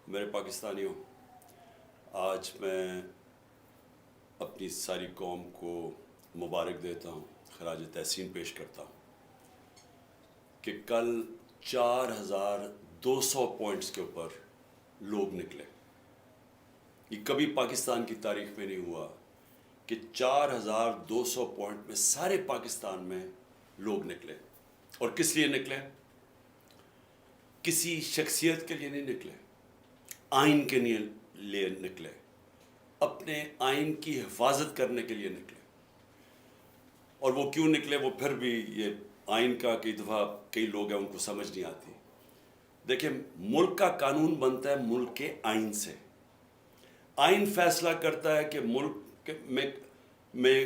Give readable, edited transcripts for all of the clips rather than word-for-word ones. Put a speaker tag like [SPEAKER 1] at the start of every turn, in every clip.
[SPEAKER 1] میرے پاکستانیوں، آج میں اپنی ساری قوم کو مبارک دیتا ہوں، خراج تحسین پیش کرتا ہوں کہ کل 4200 پوائنٹس کے اوپر لوگ نکلے۔ یہ کبھی پاکستان کی تاریخ میں نہیں ہوا کہ 4200 پوائنٹ میں سارے پاکستان میں لوگ نکلے۔ اور کس لیے نکلے؟ کسی شخصیت کے لیے نہیں نکلے، آئین کے لیے نکلے، اپنے آئین کی حفاظت کرنے کے لیے نکلے۔ اور وہ کیوں نکلے، وہ پھر بھی یہ آئین کا کئی دفعہ کئی لوگ ہیں ان کو سمجھ نہیں آتی۔ دیکھیں، ملک کا قانون بنتا ہے ملک کے آئین سے۔ آئین فیصلہ کرتا ہے کہ ملک میں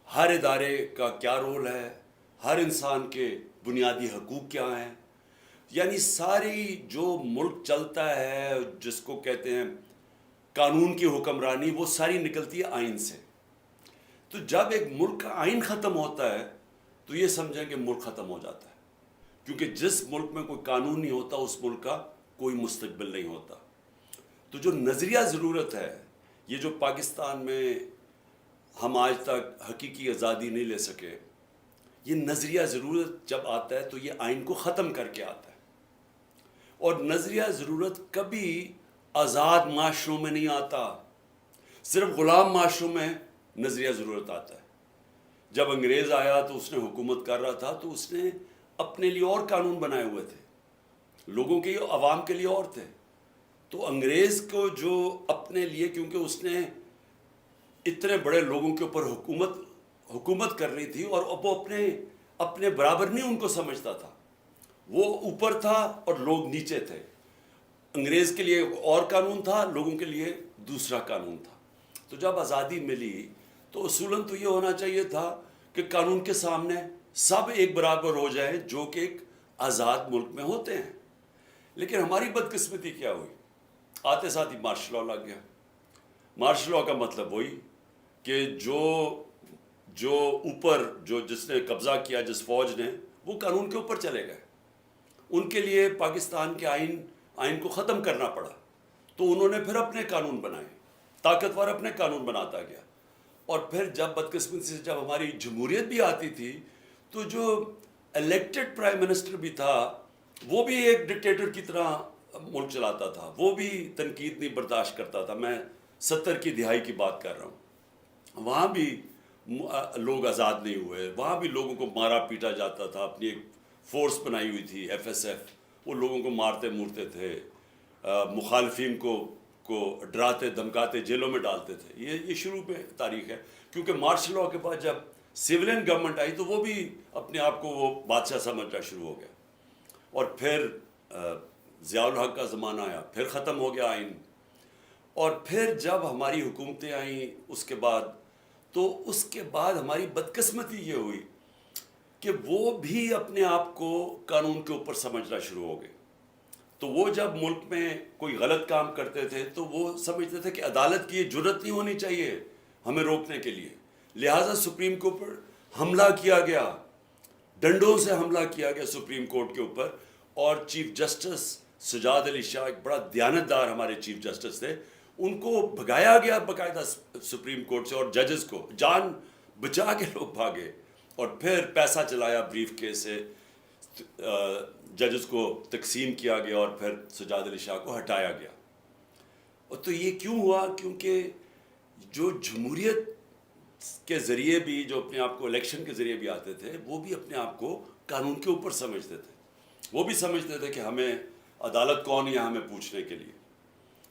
[SPEAKER 1] ہر ادارے کا کیا رول ہے، ہر انسان کے بنیادی حقوق کیا ہیں، یعنی ساری جو ملک چلتا ہے جس کو کہتے ہیں قانون کی حکمرانی، وہ ساری نکلتی ہے آئین سے۔ تو جب ایک ملک کا آئین ختم ہوتا ہے تو یہ سمجھیں کہ ملک ختم ہو جاتا ہے، کیونکہ جس ملک میں کوئی قانون نہیں ہوتا اس ملک کا کوئی مستقبل نہیں ہوتا۔ تو جو نظریہ ضرورت ہے، یہ جو پاکستان میں ہم آج تک حقیقی آزادی نہیں لے سکے، یہ نظریہ ضرورت جب آتا ہے تو یہ آئین کو ختم کر کے آتا ہے۔ اور نظریہ ضرورت کبھی آزاد معاشروں میں نہیں آتا، صرف غلام معاشروں میں نظریہ ضرورت آتا ہے۔ جب انگریز آیا تو اس نے حکومت کر رہا تھا تو اس نے اپنے لیے اور قانون بنائے ہوئے تھے، لوگوں کے لیے، عوام کے لیے اور تھے۔ تو انگریز کو جو اپنے لیے، کیونکہ اس نے اتنے بڑے لوگوں کے اوپر حکومت کر رہی تھی، اور وہ اپنے برابر نہیں ان کو سمجھتا تھا، وہ اوپر تھا اور لوگ نیچے تھے۔ انگریز کے لیے اور قانون تھا، لوگوں کے لیے دوسرا قانون تھا۔ تو جب آزادی ملی تو اصولاً تو یہ ہونا چاہیے تھا کہ قانون کے سامنے سب ایک برابر ہو جائیں، جو کہ ایک آزاد ملک میں ہوتے ہیں۔ لیکن ہماری بدقسمتی کیا ہوئی، آتے ساتھ ہی مارشل لا لگ گیا۔ مارشل لا کا مطلب وہی کہ جو اوپر جس نے قبضہ کیا، جس فوج نے، وہ قانون کے اوپر چلے گئے۔ ان کے لیے پاکستان کے آئین کو ختم کرنا پڑا، تو انہوں نے پھر اپنے قانون بنائے، طاقتور اپنے قانون بناتا گیا۔ اور پھر جب بدقسمتی سے جب ہماری جمہوریت بھی آتی تھی تو جو الیکٹڈ پرائم منسٹر بھی تھا وہ بھی ایک ڈکٹیٹر کی طرح ملک چلاتا تھا، وہ بھی تنقید نہیں برداشت کرتا تھا۔ میں 70 کی دہائی کی بات کر رہا ہوں، وہاں بھی لوگ آزاد نہیں ہوئے، وہاں بھی لوگوں کو مارا پیٹا جاتا تھا۔ اپنی ایک فورس بنائی ہوئی تھی FSF، وہ لوگوں کو مارتے مورتے تھے، مخالفین کو ڈراتے دھمکاتے جیلوں میں ڈالتے تھے۔ یہ شروع میں تاریخ ہے، کیونکہ مارشل لا کے بعد جب سویلین گورنمنٹ آئی تو وہ بھی اپنے آپ کو وہ بادشاہ سمجھنا شروع ہو گیا۔ اور پھر ضیاء الحق کا زمانہ آیا، پھر ختم ہو گیا آئین۔ اور پھر جب ہماری حکومتیں آئیں اس کے بعد ہماری بدقسمتی یہ ہوئی کہ وہ بھی اپنے آپ کو قانون کے اوپر سمجھنا شروع ہو گئے۔ تو وہ جب ملک میں کوئی غلط کام کرتے تھے تو وہ سمجھتے تھے کہ عدالت کی یہ جرت نہیں ہونی چاہیے ہمیں روکنے کے لیے، لہٰذا سپریم کورٹ پر حملہ کیا گیا، ڈنڈوں سے حملہ کیا گیا سپریم کورٹ کے اوپر۔ اور چیف جسٹس سجاد علی شاہ، ایک بڑا دیانتدار ہمارے چیف جسٹس تھے، ان کو بھگایا گیا باقاعدہ سپریم کورٹ سے، اور ججز کو جان بچا کے لوگ بھاگے۔ اور پھر پیسہ چلایا بریف کیس سے، ججز کو تقسیم کیا گیا اور پھر سجاد علی شاہ کو ہٹایا گیا۔ اور تو یہ کیوں ہوا؟ کیونکہ جو جمہوریت کے ذریعے بھی، جو اپنے آپ کو الیکشن کے ذریعے بھی آتے تھے، وہ بھی اپنے آپ کو قانون کے اوپر سمجھتے تھے، وہ بھی سمجھتے تھے کہ ہمیں عدالت کون ہے ہمیں پوچھنے کے لیے۔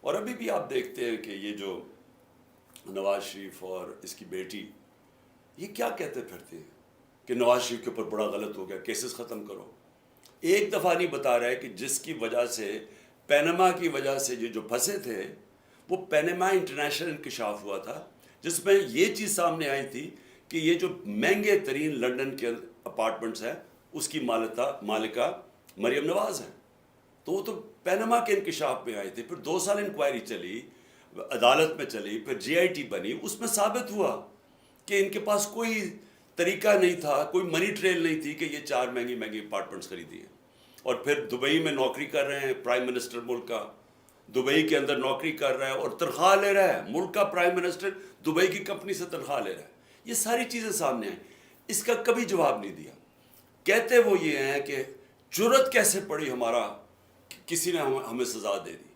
[SPEAKER 1] اور ابھی بھی آپ دیکھتے ہیں کہ یہ جو نواز شریف اور اس کی بیٹی، یہ کیا کہتے پھرتے ہیں کہ نواز شریف کے اوپر بڑا غلط ہو گیا، کیسز ختم کرو۔ ایک دفعہ نہیں بتا رہا ہے کہ جس کی وجہ سے، پینما کی وجہ سے جو پھنسے تھے، وہ پینما انٹرنیشنل انکشاف ہوا تھا، جس میں یہ چیز سامنے آئی تھی کہ یہ جو مہنگے ترین لنڈن کے اپارٹمنٹس ہیں اس کی مالکہ مریم نواز ہیں۔ تو وہ تو پینما کے انکشاف میں آئے تھے، پھر 2 سال انکوائری چلی، عدالت میں چلی، پھر GIT بنی، اس میں ثابت ہوا کہ ان کے پاس کوئی طریقہ نہیں تھا، کوئی منی ٹریل نہیں تھی کہ یہ 4 مہنگی اپارٹمنٹس خریدی ہیں۔ اور پھر دبئی میں نوکری کر رہے ہیں پرائم منسٹر ملک کا، دبئی کے اندر نوکری کر رہا ہے اور تنخواہ لے رہا ہے، ملک کا پرائم منسٹر دبئی کی کمپنی سے تنخواہ لے رہا ہے. یہ ساری چیزیں سامنے آئیں. اس کا کبھی جواب نہیں دیا. کہتے وہ یہ ہیں کہ جرت کیسے پڑی ہمارا، کسی نے ہمیں سزا دے دی.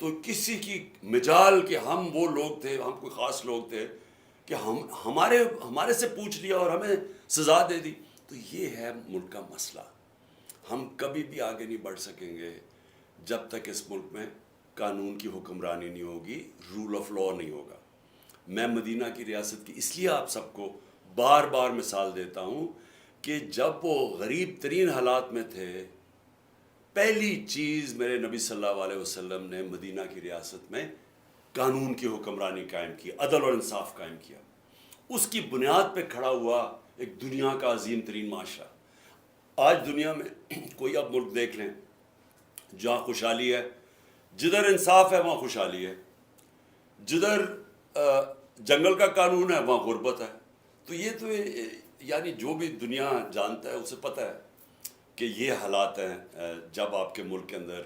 [SPEAKER 1] تو کسی کی مجال کہ ہم وہ لوگ تھے، ہم کوئی خاص لوگ تھے کہ ہمارے سے پوچھ لیا اور ہمیں سزا دے دی. تو یہ ہے ملک کا مسئلہ. ہم کبھی بھی آگے نہیں بڑھ سکیں گے جب تک اس ملک میں قانون کی حکمرانی نہیں ہوگی، رول آف لا نہیں ہوگا. میں مدینہ کی ریاست کی اس لیے آپ سب کو بار بار مثال دیتا ہوں کہ جب وہ غریب ترین حالات میں تھے، پہلی چیز میرے نبی صلی اللہ علیہ وسلم نے مدینہ کی ریاست میں قانون کی حکمرانی قائم کی، عدل اور انصاف قائم کیا. اس کی بنیاد پہ کھڑا ہوا ایک دنیا کا عظیم ترین معاشرہ. آج دنیا میں کوئی اب ملک دیکھ لیں جہاں خوشحالی ہے، جدھر انصاف ہے وہاں خوشحالی ہے، جدھر جنگل کا قانون ہے وہاں غربت ہے. تو یہ تو یعنی جو بھی دنیا جانتا ہے اسے پتہ ہے کہ یہ حالات ہیں جب آپ کے ملک کے اندر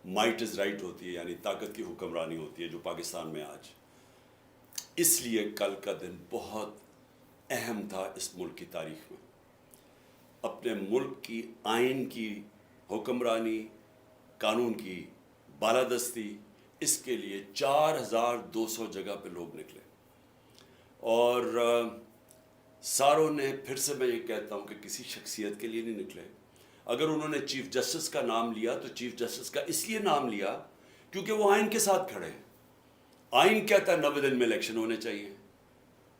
[SPEAKER 1] مائٹ از رائٹ ہوتی ہے، یعنی طاقت کی حکمرانی ہوتی ہے، جو پاکستان میں آج. اس لیے کل کا دن بہت اہم تھا اس ملک کی تاریخ میں. اپنے ملک کی آئین کی حکمرانی، قانون کی بالادستی، اس کے لیے 4200 جگہ پہ لوگ نکلے. اور ساروں نے، پھر سے میں یہ کہتا ہوں کہ کسی شخصیت کے لیے نہیں نکلے. اگر انہوں نے چیف جسٹس کا نام لیا تو چیف جسٹس کا اس لیے نام لیا کیونکہ وہ آئین کے ساتھ کھڑے ہیں. آئین کہتا ہے 90 دن میں الیکشن ہونے چاہیے.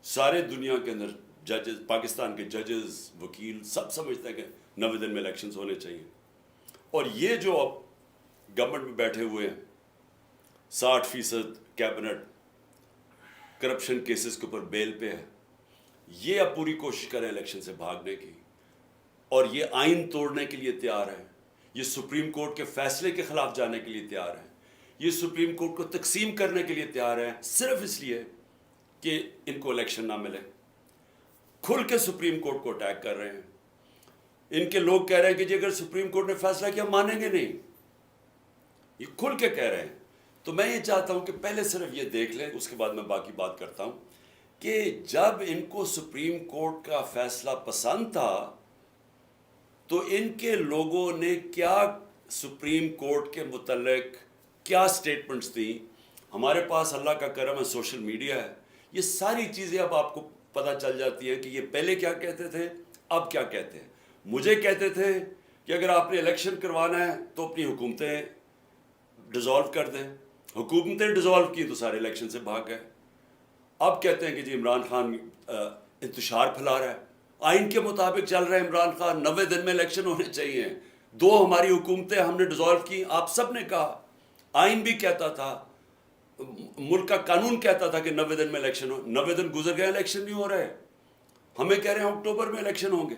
[SPEAKER 1] سارے دنیا کے اندر ججز، پاکستان کے ججز، وکیل سب سمجھتے ہیں کہ 90 دن میں الیکشنز ہونے چاہیے. اور یہ جو اب گورنمنٹ میں بیٹھے ہوئے ہیں، 60% کیبنٹ کرپشن کیسز کے اوپر بیل پہ ہے، یہ اب پوری کوشش کریں الیکشن سے بھاگنے کی، اور یہ آئین توڑنے کے لیے تیار ہے. یہ سپریم کورٹ کے فیصلے کے خلاف جانے کے لیے تیار ہے. یہ سپریم کورٹ کو تقسیم کرنے کے لیے تیار ہے، صرف اس لیے کہ ان کو الیکشن نہ ملے. کھل کے سپریم کورٹ کو اٹیک کر رہے ہیں. ان کے لوگ کہہ رہے ہیں کہ جی اگر سپریم کورٹ نے فیصلہ کیا مانیں گے نہیں. یہ کھل کے کہہ رہے ہیں. تو میں یہ چاہتا ہوں کہ پہلے صرف یہ دیکھ لیں، اس کے بعد میں باقی بات کرتا ہوں کہ جب ان کو سپریم کورٹ کا فیصلہ پسند تھا تو ان کے لوگوں نے کیا سپریم کورٹ کے متعلق کیا سٹیٹمنٹس دیں. ہمارے پاس اللہ کا کرم ہے، سوشل میڈیا ہے، یہ ساری چیزیں اب آپ کو پتہ چل جاتی ہیں کہ یہ پہلے کیا کہتے تھے، اب کیا کہتے ہیں. مجھے کہتے تھے کہ اگر آپ نے الیکشن کروانا ہے تو اپنی حکومتیں ڈیزالو کر دیں. حکومتیں ڈیزالو کی تو سارے الیکشن سے بھاگ گئے. اب کہتے ہیں کہ جی عمران خان انتشار پھیلا رہا ہے. آئین کے مطابق چل رہا ہے عمران خان، 90 دن میں الیکشن ہونے چاہیے. 2 ہماری حکومتیں ہم نے ڈیزالو کی. آپ سب نے کہا، آئین بھی کہتا تھا، ملک کا قانون کہتا تھا کہ 90 دن میں الیکشن ہو. 90 دن گزر گئے، الیکشن نہیں ہو رہے. ہمیں کہہ رہے ہیں اکتوبر میں الیکشن ہوں گے.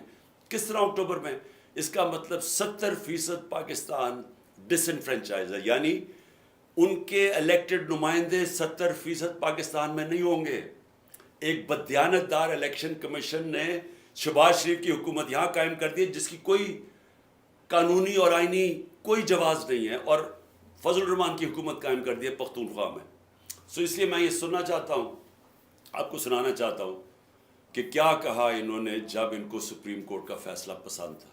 [SPEAKER 1] کس طرح اکتوبر میں؟ اس کا مطلب 70% پاکستان ڈس انفرینچائز ہے، یعنی ان کے الیکٹڈ نمائندے 70% پاکستان میں نہیں ہوں گے. ایک بددیانت دار الیکشن کمیشن نے شہباز شریف کی حکومت یہاں قائم کر دی جس کی کوئی قانونی اور آئینی کوئی جواز نہیں ہے، اور فضل الرحمان کی حکومت قائم کر دی ہے پختونخوا میں. سو اس لیے میں یہ سننا چاہتا ہوں، آپ کو سنانا چاہتا ہوں کہ کیا کہا انہوں نے جب ان کو سپریم کورٹ کا فیصلہ پسند تھا.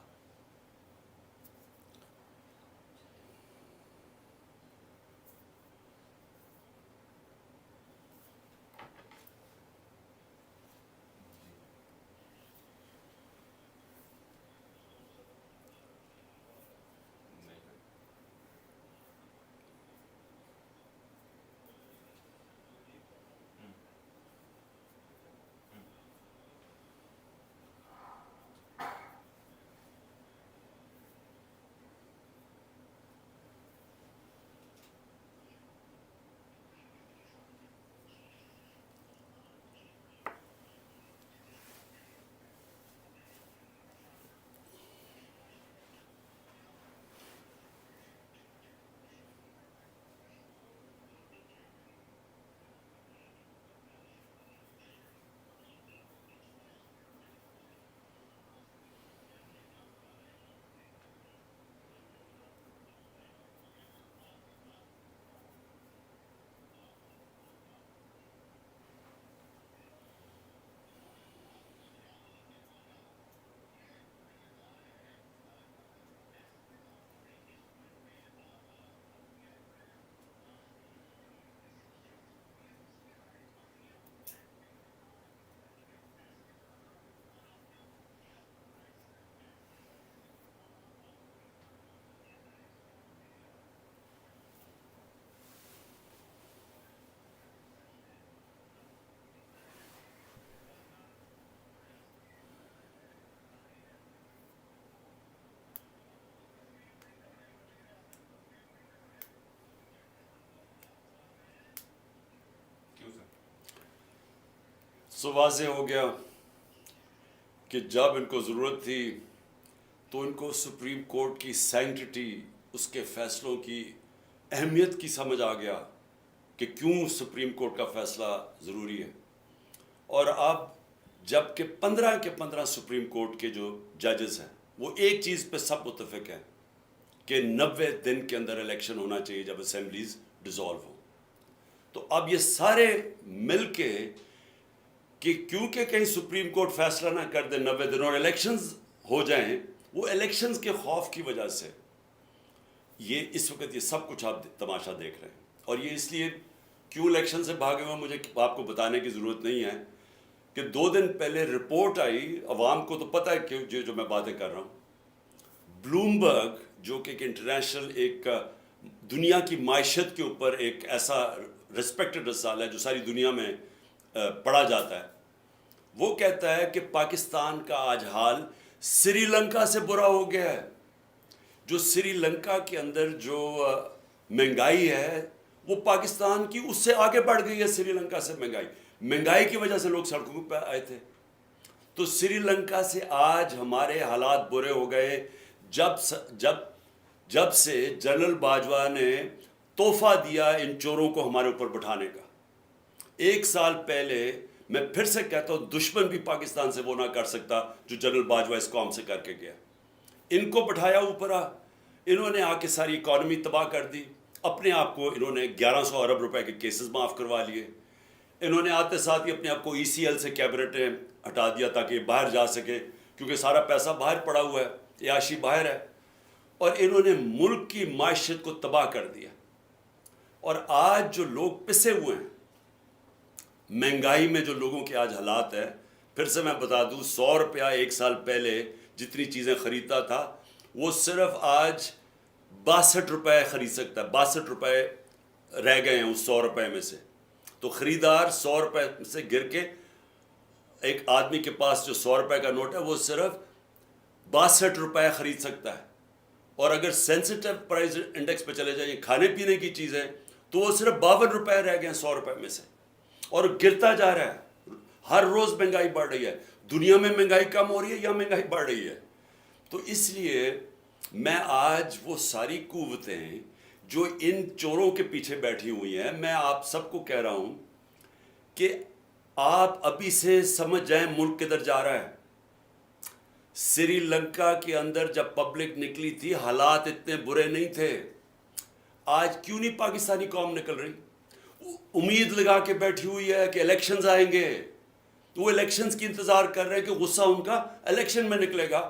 [SPEAKER 1] سو واضح ہو گیا کہ جب ان کو ضرورت تھی تو ان کو سپریم کورٹ کی سینکٹی، اس کے فیصلوں کی اہمیت کی سمجھ آ گیا کہ کیوں سپریم کورٹ کا فیصلہ ضروری ہے. اور اب جب کہ 15 کے 15 سپریم کورٹ کے جو ججز ہیں وہ ایک چیز پہ سب متفق ہیں کہ 90 دن کے اندر الیکشن ہونا چاہیے جب اسمبلیز ڈیزالو ہوں. تو اب یہ سارے مل کے کہ کیونکہ کہیں سپریم کورٹ فیصلہ نہ کر دے 90 دن اور الیکشنز ہو جائیں، وہ الیکشنز کے خوف کی وجہ سے یہ اس وقت یہ سب کچھ آپ تماشا دیکھ رہے ہیں. اور یہ اس لیے کیوں الیکشن سے بھاگے ہوئے مجھے آپ کو بتانے کی ضرورت نہیں ہے کہ 2 دن پہلے رپورٹ آئی، عوام کو تو پتہ ہے کہ جو میں باتیں کر رہا ہوں. بلومبرگ جو کہ ایک انٹرنیشنل ایک دنیا کی معیشت کے اوپر ایک ایسا ریسپیکٹڈ رسالہ ہے جو ساری دنیا میں پڑھا جاتا ہے، وہ کہتا ہے کہ پاکستان کا آج حال سری لنکا سے برا ہو گیا ہے. جو سری لنکا کے اندر جو مہنگائی ہے وہ پاکستان کی اس سے آگے بڑھ گئی ہے. سری لنکا سے مہنگائی کی وجہ سے لوگ سڑکوں پہ آئے تھے. تو سری لنکا سے آج ہمارے حالات برے ہو گئے جب سے جنرل باجوہ نے تحفہ دیا ان چوروں کو ہمارے اوپر بٹھانے کا. 1 سال پہلے میں پھر سے کہتا ہوں دشمن بھی پاکستان سے وہ نہ کر سکتا جو جنرل باجوہ اس قوم سے کر کے گیا. ان کو بٹھایا اوپر، انہوں نے آ کے ساری اکانومی تباہ کر دی. اپنے آپ کو انہوں نے 1100 ارب روپے کے کیسز معاف کروا لیے. انہوں نے آتے ساتھ ہی اپنے آپ کو ECL سے کیبنٹ ہٹا دیا تاکہ یہ باہر جا سکے، کیونکہ سارا پیسہ باہر پڑا ہوا ہے، عیاشی باہر ہے. اور انہوں نے ملک کی معیشت کو تباہ کر دیا. اور آج جو لوگ پسے ہوئے ہیں مہنگائی میں، جو لوگوں کے آج حالات ہے، پھر سے میں بتا دوں 100 روپیہ 1 سال پہلے جتنی چیزیں خریدتا تھا وہ صرف آج 62 روپے خرید سکتا ہے. 62 روپے رہ گئے ہیں اس 100 روپے میں سے. تو خریدار 100 روپے سے گر کے ایک آدمی کے پاس جو 100 روپے کا نوٹ ہے وہ صرف 62 روپے خرید سکتا ہے. اور اگر سینسٹیو پرائز انڈیکس پہ چلے جائیں کھانے پینے کی چیزیں تو وہ صرف 52 روپے رہ گئے ہیں 100 روپے میں سے. اور گرتا جا رہا ہے. ہر روز مہنگائی بڑھ رہی ہے. دنیا میں مہنگائی کم ہو رہی ہے یا مہنگائی بڑھ رہی ہے؟ تو اس لیے میں آج وہ ساری قوتیں جو ان چوروں کے پیچھے بیٹھی ہوئی ہیں، میں آپ سب کو کہہ رہا ہوں کہ آپ ابھی سے سمجھ جائیں ملک کدھر جا رہا ہے. سری لنکا کے اندر جب پبلک نکلی تھی حالات اتنے برے نہیں تھے. آج کیوں نہیں پاکستانی قوم نکل رہی؟ امید لگا کے بیٹھی ہوئی ہے کہ الیکشنز آئیں گے. وہ الیکشنز کی انتظار کر رہے ہیں کہ غصہ ان کا الیکشن میں نکلے گا،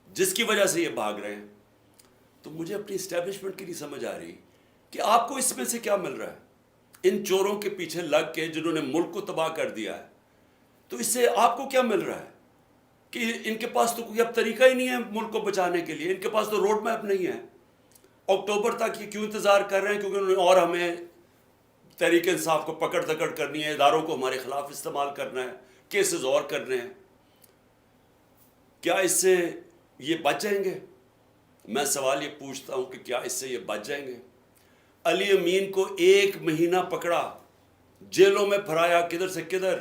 [SPEAKER 1] جس کی وجہ سے یہ بھاگ رہے ہیں. تو مجھے اپنی اسٹیبلشمنٹ کی نہیں سمجھ آ رہی کہ آپ کو اس میں سے کیا مل رہا ہے. ان چوروں کے پیچھے لگ کے جنہوں نے ملک کو تباہ کر دیا ہے، تو اس سے آپ کو کیا مل رہا ہے کہ ان کے پاس تو کوئی اب طریقہ ہی نہیں ہے ملک کو بچانے کے لیے. ان کے پاس تو روڈ میپ نہیں ہے. اکتوبر تک یہ کیوں انتظار کر رہے ہیں؟ کیونکہ انہوں نے اور ہمیں تحریک انصاف کو پکڑ دکڑ کرنی ہے، اداروں کو ہمارے خلاف استعمال کرنا ہے، کیسز اور کرنے ہیں. کیا اس سے یہ بچ جائیں گے؟ میں سوال یہ پوچھتا ہوں کہ کیا اس سے یہ بچ جائیں گے؟ علی امین کو 1 مہینہ پکڑا، جیلوں میں پھرایا، کدھر سے کدھر،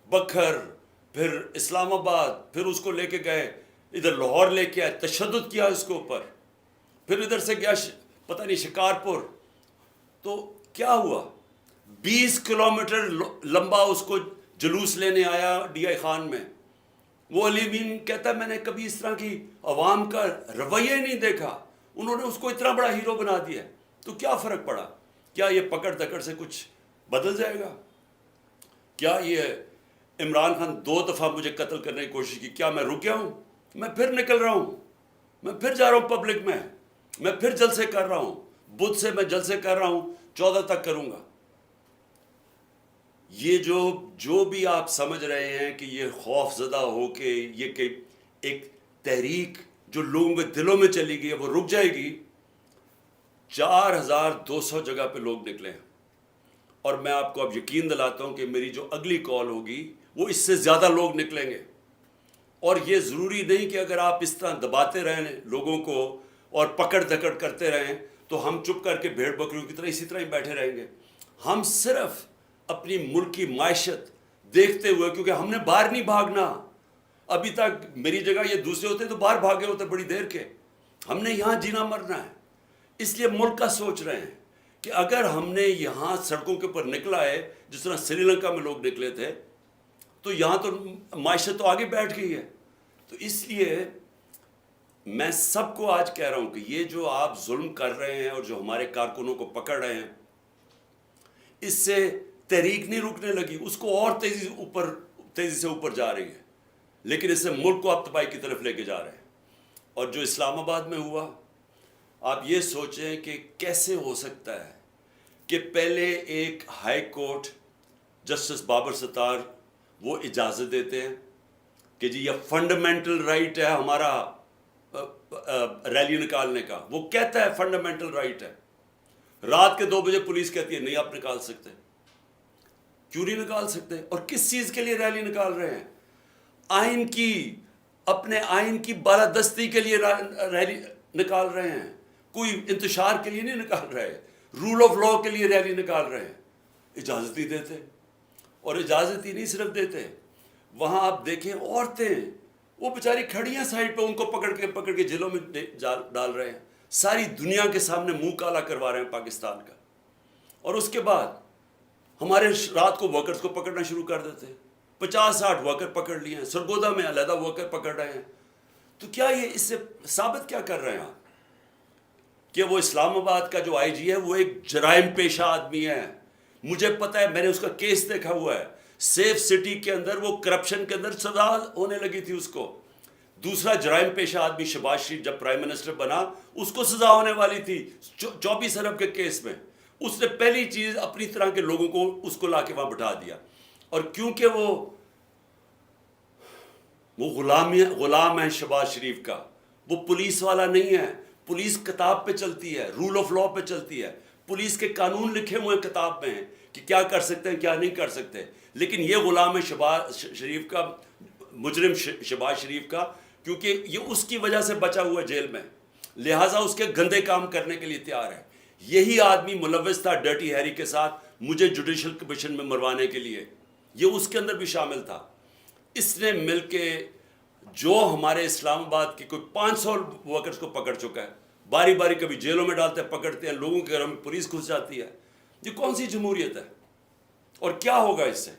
[SPEAKER 1] بکھر، پھر اسلام آباد، پھر اس کو لے کے گئے ادھر لاہور لے کے آئے، تشدد کیا اس کے اوپر، پھر ادھر سے گیا پتہ نہیں شکارپور. تو کیا ہوا؟ 20 کلومیٹر لمبا اس کو جلوس لینے آیا ڈی آئی خان میں. وہ علی امین کہتا ہے میں نے کبھی اس طرح کی عوام کا رویہ نہیں دیکھا. انہوں نے اس کو اتنا بڑا ہیرو بنا دیا. تو کیا فرق پڑا؟ کیا یہ پکڑ دکڑ سے کچھ بدل جائے گا؟ کیا یہ عمران خان 2 دفعہ مجھے قتل کرنے کی کوشش کی، کیا میں رک گیا ہوں؟ میں پھر نکل رہا ہوں، میں پھر جا رہا ہوں پبلک میں پھر جلسے کر رہا ہوں. بدھ سے میں جلسے کر رہا ہوں، 14 تک کروں گا. یہ جو بھی آپ سمجھ رہے ہیں کہ یہ خوف زدہ ہو کے یہ کہ ایک تحریک جو لوگوں کے دلوں میں چلی گئی ہے وہ رک جائے گی. 4200 جگہ پہ لوگ نکلے ہیں. اور میں آپ کو اب یقین دلاتا ہوں کہ میری جو اگلی کال ہوگی وہ اس سے زیادہ لوگ نکلیں گے. اور یہ ضروری نہیں کہ اگر آپ اس طرح دباتے رہیں لوگوں کو اور پکڑ دکڑ کرتے رہیں تو ہم چپ کر کے بھیڑ بکریوں کی طرح اسی طرح ہی بیٹھے رہیں گے. ہم صرف اپنی ملک کی معیشت دیکھتے ہوئے, کیونکہ ہم نے باہر نہیں بھاگنا. ابھی تک میری جگہ یہ دوسرے ہوتے تو باہر بھاگے ہوتے بڑی دیر کے. ہم نے یہاں جینا مرنا ہے. اس لیے ملک کا سوچ رہے ہیں کہ اگر ہم نے یہاں سڑکوں کے اوپر نکلا ہے جس طرح سری لنکا میں لوگ نکلے تھے, تو یہاں تو معیشت تو آگے بیٹھ گئی ہے. تو اس لیے میں سب کو آج کہہ رہا ہوں کہ یہ جو آپ ظلم کر رہے ہیں اور جو ہمارے کارکنوں کو پکڑ رہے ہیں, اس سے تحریک نہیں رکنے لگی, اس کو اور تیزی سے اوپر جا رہی ہے. لیکن اس سے ملک کو آپ تباہی کی طرف لے کے جا رہے ہیں. اور جو اسلام آباد میں ہوا, آپ یہ سوچیں کہ کیسے ہو سکتا ہے کہ پہلے ایک ہائی کورٹ جسٹس بابر ستار وہ اجازت دیتے ہیں کہ جی یہ فنڈامنٹل رائٹ ہے ہمارا ریلی نکالنے کا. وہ کہتا ہے فنڈامنٹل رائٹ ہے. رات کے 2 بجے پولیس کہتی ہے نہیں آپ نکال سکتے. کیوں نہیں نکال سکتے؟ اور کس چیز کے لیے ریلی نکال رہے ہیں؟ آئین کی, اپنے آئین کی بالادستی کے لیے ریلی نکال رہے ہیں. کوئی انتشار کے لیے نہیں نکال رہے, رول آف لاء کے لیے ریلی نکال رہے ہیں. اجازت ہی دیتے. اور اجازت ہی نہیں صرف دیتے, وہاں آپ دیکھیں عورتیں وہ بیچاری کھڑی ہیں سائڈ پہ, ان کو پکڑ کے جیلوں میں ڈال رہے ہیں. ساری دنیا کے سامنے منہ کالا کروا رہے ہیں پاکستان کا. اور اس کے بعد ہمارے رات کو ورکرز کو پکڑنا شروع کر دیتے ہیں. 50-60 ورکر پکڑ لیے ہیں, سرگودا میں علیحدہ ورکر پکڑ رہے ہیں. تو کیا یہ اس سے ثابت کیا کر رہے ہیں آپ کہ وہ اسلام آباد کا جو آئی جی ہے وہ ایک جرائم پیشہ آدمی ہے؟ مجھے پتہ ہے, میں نے اس کا کیس دیکھا ہوا ہے. سیف سٹی کے اندر وہ کرپشن کے اندر سزا ہونے لگی تھی اس کو. دوسرا جرائم پیشہ آدمی شہباز شریف جب پرائم منسٹر بنا, اس کو سزا ہونے والی تھی 24 ارب کے کیس میں. اس نے پہلی چیز اپنی طرح کے لوگوں کو اس کو لا کے وہاں بٹھا دیا. اور کیونکہ وہ غلام ہے شہباز شریف کا, وہ پولیس والا نہیں ہے. پولیس کتاب پہ چلتی ہے, رول آف لاء پہ چلتی ہے. پولیس کے قانون لکھے ہوئے کتاب میں ہیں کہ کیا کر سکتے ہیں کیا نہیں کر سکتے. لیکن یہ غلام ہے شہباز شریف کا, مجرم شہباز شریف کا, کیونکہ یہ اس کی وجہ سے بچا ہوا ہے جیل میں, لہٰذا اس کے گندے کام کرنے کے لیے تیار ہے. یہی آدمی ملوث تھا ڈرٹی ہیری کے ساتھ مجھے جوڈیشل کمیشن میں مروانے کے لیے, یہ اس کے اندر بھی شامل تھا. اس نے مل کے جو ہمارے اسلام آباد کی کوئی 500 ورکرز کو پکڑ چکا ہے, باری باری کبھی جیلوں میں ڈالتے ہیں, پکڑتے ہیں, لوگوں کے گھروں میں پولیس گھس جاتی ہے. یہ کون سی جمہوریت ہے؟ اور کیا ہوگا اس سے؟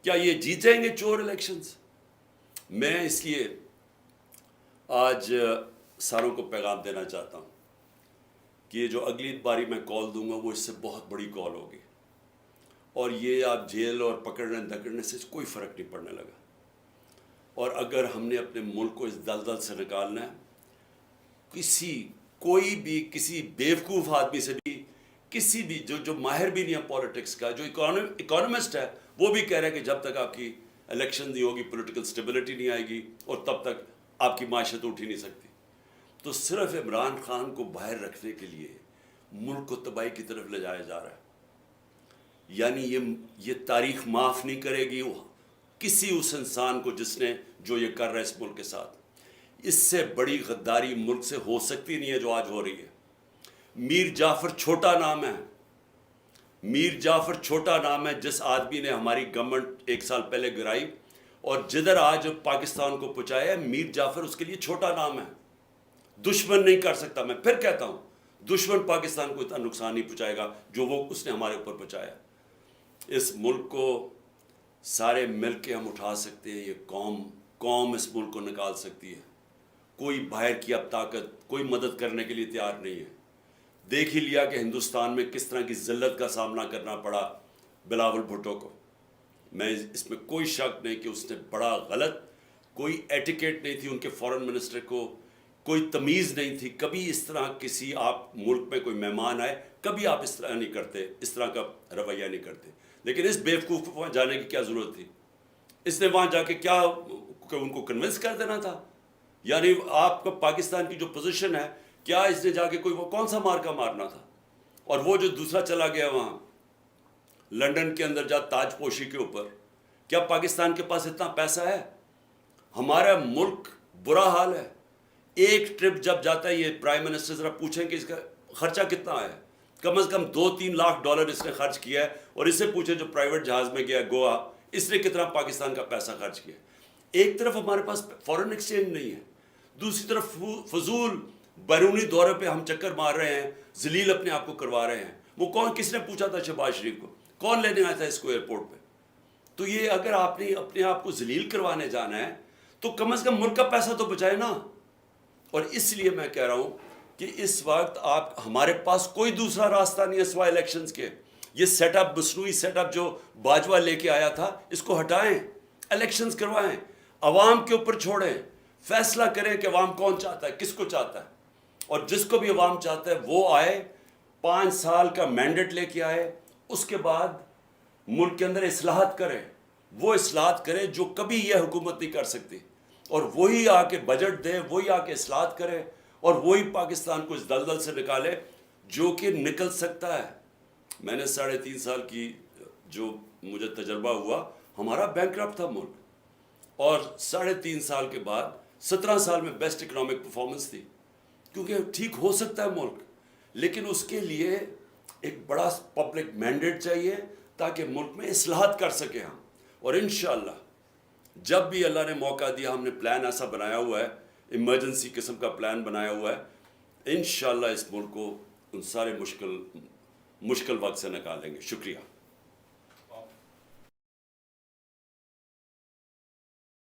[SPEAKER 1] کیا یہ جیتیں گے چور الیکشنز؟ میں اس لیے آج ساروں کو پیغام دینا چاہتا ہوں کہ یہ جو اگلی باری میں کال دوں گا وہ اس سے بہت بڑی کال ہوگی. اور یہ آپ جیل اور پکڑنے دکڑنے سے کوئی فرق نہیں پڑنے لگا. اور اگر ہم نے اپنے ملک کو اس دلدل سے نکالنا ہے, کوئی بھی کسی بیوقوف آدمی سے بھی, کسی بھی جو ماہر بھی نہیں ہے پولیٹکس کا, جو اکانومسٹ ہے, وہ بھی کہہ رہے ہیں کہ جب تک آپ کی الیکشن نہیں ہوگی پولیٹیکل سٹیبلٹی نہیں آئے گی اور تب تک آپ کی معیشت اٹھ ہی نہیں سکتی. تو صرف عمران خان کو باہر رکھنے کے لیے ملک کو تباہی کی طرف لے جایا جا رہا ہے. یعنی یہ تاریخ معاف نہیں کرے گی کسی اس انسان کو جس نے جو یہ کر رہا ہے اس ملک کے ساتھ. اس سے بڑی غداری ملک سے ہو سکتی نہیں ہے جو آج ہو رہی ہے. میر جعفر چھوٹا نام ہے, میر جعفر چھوٹا نام ہے جس آدمی نے ہماری گورنمنٹ 1 سال پہلے گرائی اور جدھر آج پاکستان کو پہنچایا ہے, میر جعفر اس کے لیے چھوٹا نام ہے. دشمن نہیں کر سکتا. میں پھر کہتا ہوں, دشمن پاکستان کو اتنا نقصان نہیں پہنچائے گا جو وہ اس نے ہمارے اوپر پہنچایا. اس ملک کو سارے مل کے ہم اٹھا سکتے ہیں. یہ قوم اس ملک کو نکال سکتی ہے. کوئی باہر کی اب طاقت کوئی مدد کرنے کے لیے تیار نہیں ہے. دیکھ ہی لیا کہ ہندوستان میں کس طرح کی ذلت کا سامنا کرنا پڑا بلاول بھٹو کو. میں اس میں کوئی شک نہیں کہ اس نے بڑا غلط, کوئی ایٹیکیٹ نہیں تھی ان کے فارن منسٹر کو, کوئی تمیز نہیں تھی. کبھی اس طرح کسی آپ ملک میں کوئی مہمان آئے کبھی آپ اس طرح نہیں کرتے, اس طرح کا رویہ نہیں کرتے. لیکن اس بیوقوف کو وہاں جانے کی کیا ضرورت تھی؟ اس نے وہاں جا کے کیا ان کو کنونس کر دینا تھا؟ یعنی آپ کا پاکستان کی جو پوزیشن ہے, کیا اس نے جا کے کوئی وہ کون سا مارکا مارنا تھا؟ اور وہ جو دوسرا چلا گیا وہاں لنڈن کے اندر جا تاج پوشی کے اوپر, کیا پاکستان کے پاس اتنا پیسہ ہے؟ ہمارا ملک برا حال ہے. ایک ٹرپ جب جاتا ہے, یہ پرائم منسٹر ذرا پوچھیں کہ اس کا خرچہ کتنا ہے. کم از کم $2-3 لاکھ اس نے خرچ کیا ہے. اور اس سے پوچھیں جو پرائیویٹ جہاز میں گیا گوا, اس نے کتنا پاکستان کا پیسہ خرچ کیا. ایک طرف ہمارے پاس فورن ایکسچینج نہیں ہے, دوسری طرف فضول بیرونی دورے پہ ہم چکر مار رہے ہیں, ذلیل اپنے آپ کو کروا رہے ہیں. وہ کون, کس نے پوچھا تھا شہباز شریف کو, کون لینے آیا تھا اس کو ایئرپورٹ پہ؟ تو یہ اگر آپ نے اپنے آپ کو ذلیل کروانے جانا ہے تو کم از کم ملک کا پیسہ تو بچائے نا. اور اس لیے میں کہہ رہا ہوں کہ اس وقت ہمارے پاس کوئی دوسرا راستہ نہیں ہے سوائے الیکشنز کے. یہ سیٹ اپ, مصنوعی سیٹ اپ جو باجوہ لے کے آیا تھا, اس کو ہٹائیں, الیکشنز کروائیں, عوام کے اوپر چھوڑیں, فیصلہ کریں کہ عوام کون چاہتا ہے, کس کو چاہتا ہے. اور جس کو بھی عوام چاہتا ہے وہ آئے, 5 سال کا مینڈیٹ لے کے آئے, اس کے بعد ملک کے اندر اصلاحات کرے, وہ اصلاحات کرے جو کبھی یہ حکومت نہیں کر سکتی, اور وہی آ کے بجٹ دے, وہی آ کے اصلاحات کرے, اور وہی پاکستان کو اس دلدل سے نکالے جو کہ نکل سکتا ہے. میں نے 3.5 سال کی جو مجھے تجربہ ہوا, ہمارا بینکرپٹ تھا ملک, اور 3.5 سال کے بعد 17 سال میں بیسٹ اکنامک پرفارمنس تھی, کیونکہ ٹھیک ہو سکتا ہے ملک, لیکن اس کے لیے ایک بڑا پبلک مینڈیٹ چاہیے تاکہ ملک میں اصلاحات کر سکیں ہم. اور انشاءاللہ جب بھی اللہ نے موقع دیا, ہم نے پلان ایسا بنایا ہوا ہے, ایمرجنسی قسم کا پلان بنایا ہوا ہے, انشاءاللہ اس ملک کو ان سارے مشکل وقت سے نکالیں گے. شکریہ.